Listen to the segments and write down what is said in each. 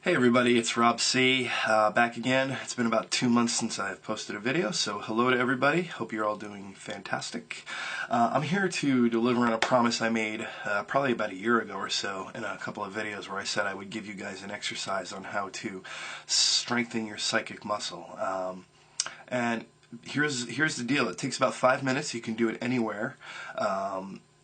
Hey everybody, it's Rob C. Back again. It's been about 2 months since I've posted a video, so hello to everybody. Hope you're all doing fantastic. I'm here to deliver on a promise I made probably about a year ago or so in a couple of videos where I said I would give you guys an exercise on how to strengthen your psychic muscle. And here's the deal. It takes about 5 minutes. You can do it anywhere.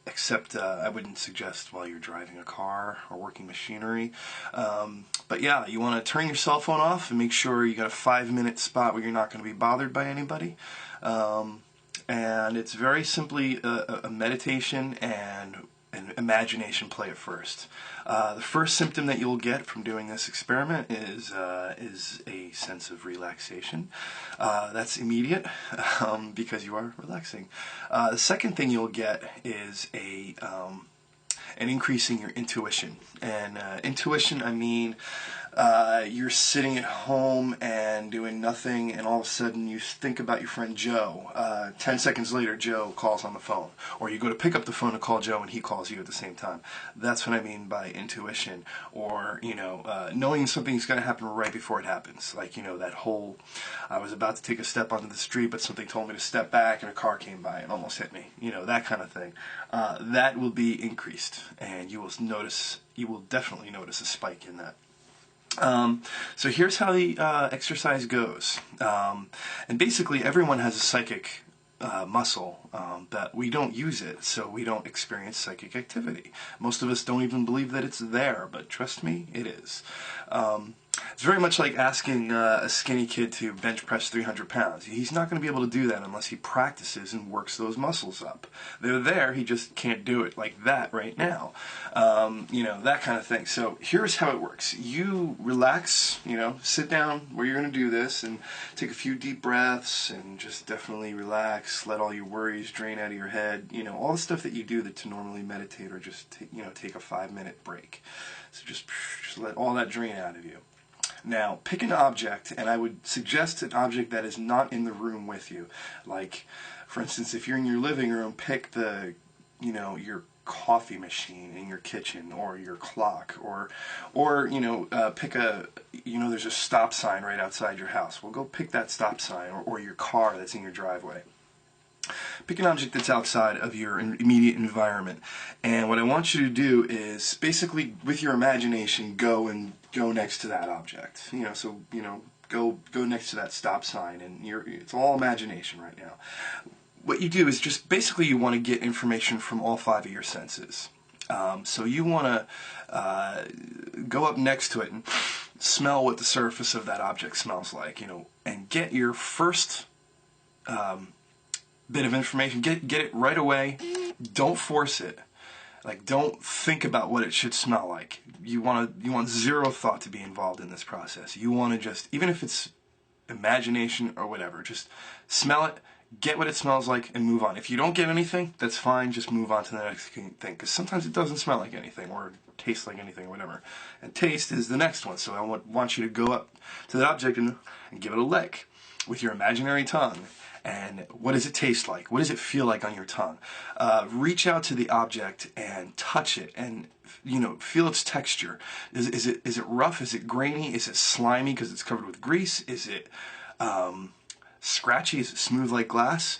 Except I wouldn't suggest while you're driving a car or working machinery. But yeah, you want to turn your cell phone off and make sure you got a 5-minute spot where you're not going to be bothered by anybody. And it's very simply a meditation and an imagination play at first. The first symptom that you'll get from doing this experiment is a sense of relaxation. That's immediate because you are relaxing. The second thing you'll get is an increase in your intuition. And intuition, I mean, you're sitting at home and doing nothing, and all of a sudden you think about your friend Joe. 10 seconds later, Joe calls on the phone. Or you go to pick up the phone to call Joe, and he calls you at the same time. That's what I mean by intuition. Or, knowing something's going to happen right before it happens. Like, that whole, I was about to take a step onto the street, but something told me to step back, and a car came by and almost hit me. That kind of thing. That will be increased, and you will definitely notice a spike in that. So here's how the exercise goes. And basically everyone has a psychic muscle, but we don't use it, so we don't experience psychic activity. Most of us don't even believe that it's there, but trust me, it is. It's very much like asking a skinny kid to bench press 300 pounds. He's not going to be able to do that unless he practices and works those muscles up. They're there, he just can't do it like that right now. That kind of thing. So here's how it works. You relax, sit down where you're going to do this and take a few deep breaths and just definitely relax. Let all your worries drain out of your head. All the stuff that you do to normally meditate or just, take a 5-minute break. So just let all that drain out of you. Now, pick an object, and I would suggest an object that is not in the room with you. Like, for instance, if you're in your living room, pick your coffee machine in your kitchen, or your clock, or pick there's a stop sign right outside your house. Well, go pick that stop sign, or your car that's in your driveway. Pick an object that's outside of your immediate environment, and what I want you to do is basically, with your imagination, go next to that object. Go next to that stop sign, and it's all imagination right now. What you do is just basically you want to get information from all 5 of your senses. So you want to go up next to it and smell what the surface of that object smells like, and get your first bit of information. Get it right away. Don't force it. Like, don't think about what it should smell like. You want zero thought to be involved in this process. You want to just, even if it's imagination or whatever, just smell it, get what it smells like, and move on. If you don't get anything, that's fine. Just move on to the next thing, because sometimes it doesn't smell like anything or taste like anything or whatever. And taste is the next one. So I want you to go up to that object and give it a lick with your imaginary tongue. And what does it taste like? What does it feel like on your tongue? Reach out to the object and touch it, and feel its texture. Is it rough? Is it grainy? Is it slimy because it's covered with grease? Is it scratchy? Is it smooth like glass?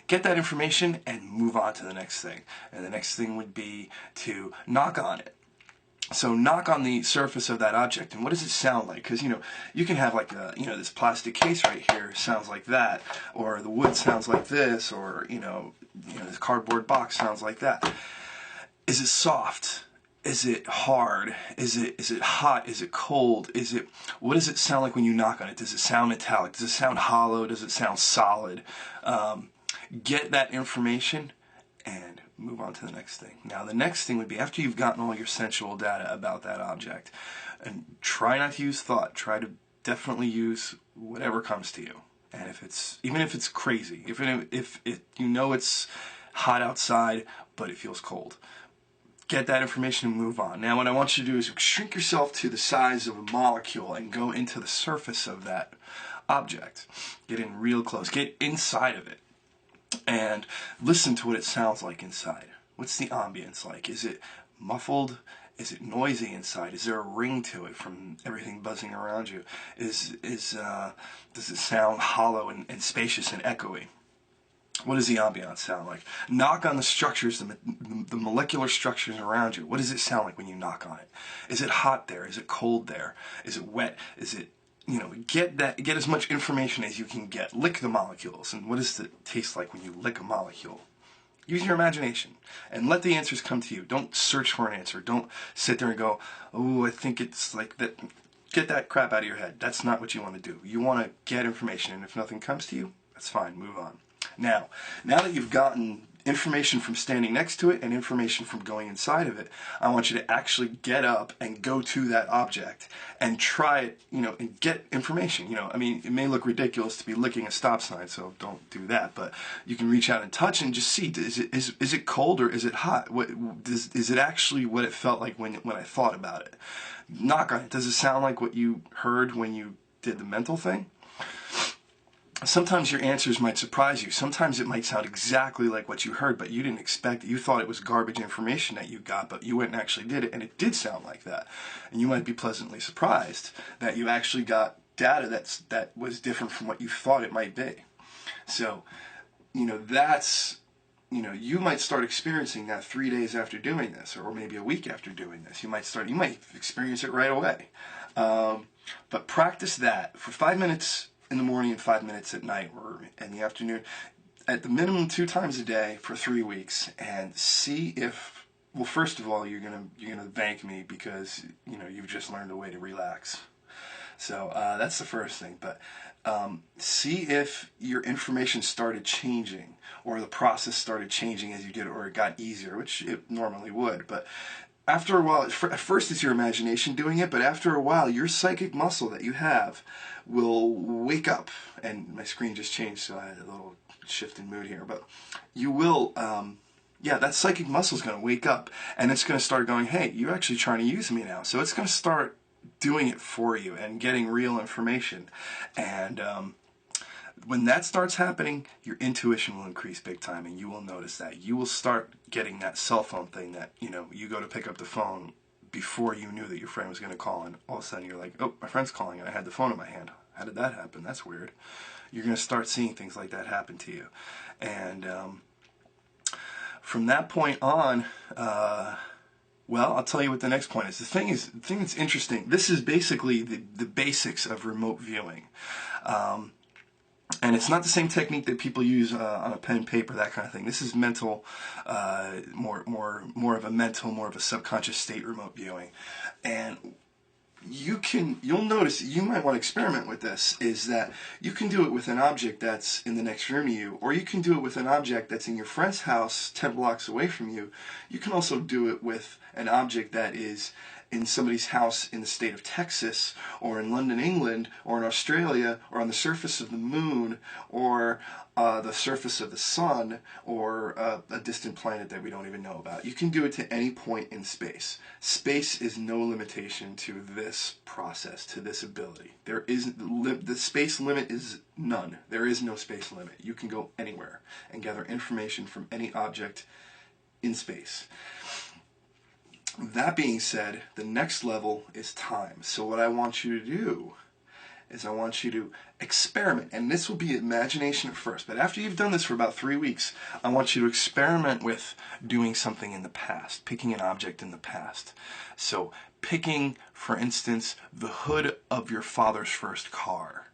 Get that information and move on to the next thing. And the next thing would be to knock on it. So knock on the surface of that object, and what does it sound like? Because, you can have like this plastic case right here sounds like that, or the wood sounds like this, or, this cardboard box sounds like that. Is it soft? Is it hard? Is it hot? Is it cold? What does it sound like when you knock on it? Does it sound metallic? Does it sound hollow? Does it sound solid? Get that information and move on to the next thing. Now, the next thing would be, after you've gotten all your sensual data about that object, and try not to use thought. Try to definitely use whatever comes to you. And even if it's crazy, if it's hot outside, but it feels cold, get that information and move on. Now, what I want you to do is shrink yourself to the size of a molecule and go into the surface of that object. Get in real close. Get inside of it. And listen to what it sounds like inside. What's the ambience like? Is it muffled? Is it noisy inside? Is there a ring to it from everything buzzing around you? Does it sound hollow and spacious and echoey? What does the ambiance sound like? Knock on the structures, the molecular structures around you. What does it sound like when you knock on it? Is it hot there? Is it cold there? Is it wet? Is it, get as much information as you can get. Lick the molecules. And what does it taste like when you lick a molecule? Use your imagination and let the answers come to you. Don't search for an answer. Don't sit there and go, oh, I think it's like that. Get that crap out of your head. That's not what you want to do. You want to get information, and if nothing comes to you, that's fine. Move on. Now that you've gotten information from standing next to it and information from going inside of it, I want you to actually get up and go to that object and try it, and get information. I mean, it may look ridiculous to be licking a stop sign, so don't do that, but you can reach out and touch and just see, is it cold or is it hot? Is it actually what it felt like when I thought about it? Knock on it. Does it sound like what you heard when you did the mental thing? Sometimes your answers might surprise you. Sometimes it might sound exactly like what you heard, but you didn't expect it. You thought it was garbage information that you got, but you went and actually did it, and it did sound like that. And you might be pleasantly surprised that you actually got data that was different from what you thought it might be. So, you might start experiencing that 3 days after doing this, or maybe a week after doing this. You might experience it right away. But practice that for 5 minutes in the morning and 5 minutes at night or in the afternoon, at the minimum 2 times a day for 3 weeks, and see if, well, first of all, you're gonna thank me because you've just learned a way to relax. So that's the first thing. But see if your information started changing, or the process started changing as you did it, or it got easier, which it normally would. But after a while, at first it's your imagination doing it, but after a while, your psychic muscle that you have will wake up. And my screen just changed, so I had a little shift in mood here. But you will, that psychic muscle is going to wake up, and it's going to start going, hey, you're actually trying to use me now. So it's going to start doing it for you and getting real information. And when that starts happening, your intuition will increase big time, and you will notice that. You will start getting that cell phone thing that, you go to pick up the phone before you knew that your friend was going to call, and all of a sudden you're like, oh, my friend's calling, and I had the phone in my hand. How did that happen? That's weird. You're going to start seeing things like that happen to you. And from that point on, well, I'll tell you what the next point is. The thing that's interesting, this is basically the basics of remote viewing. And it's not the same technique that people use on a pen and paper, that kind of thing. This is mental, more of a mental, more of a subconscious state remote viewing. And you'll notice, you might want to experiment with this, is that you can do it with an object that's in the next room to you, or you can do it with an object that's in your friend's house 10 blocks away from you. You can also do it with an object that is in somebody's house in the state of Texas, or in London, England, or in Australia, or on the surface of the moon, or the surface of the sun, or a distant planet that we don't even know about. You can do it to any point in space. Space is no limitation to this process, to this ability. The space limit is none. There is no space limit. You can go anywhere and gather information from any object in space. That being said, the next level is time. So what I want you to do is I want you to experiment, and this will be imagination at first, but after you've done this for about 3 weeks, I want you to experiment with doing something in the past, picking an object in the past. So picking, for instance, the hood of your father's first car.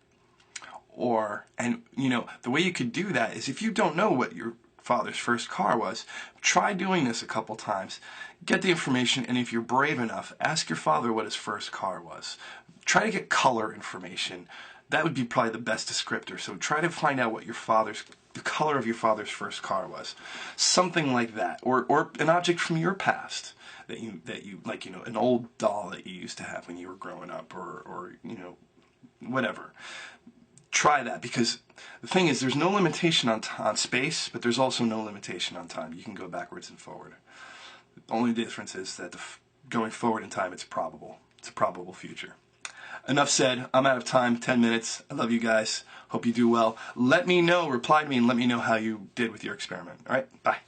The way you could do that is, if you don't know what your father's first car was, try doing this a couple times. Get the information, and if you're brave enough, ask your father what his first car was. Try to get color information. That would be probably the best descriptor. So try to find out what the color of your father's first car was. Something like that. Or an object from your past that you like, an old doll that you used to have when you were growing up, or whatever. Try that, because the thing is, there's no limitation on space, but there's also no limitation on time. You can go backwards and forward. The only difference is that going forward in time, it's probable. It's a probable future. Enough said. I'm out of time. 10 minutes. I love you guys. Hope you do well. Let me know. Reply to me and let me know how you did with your experiment. All right? Bye.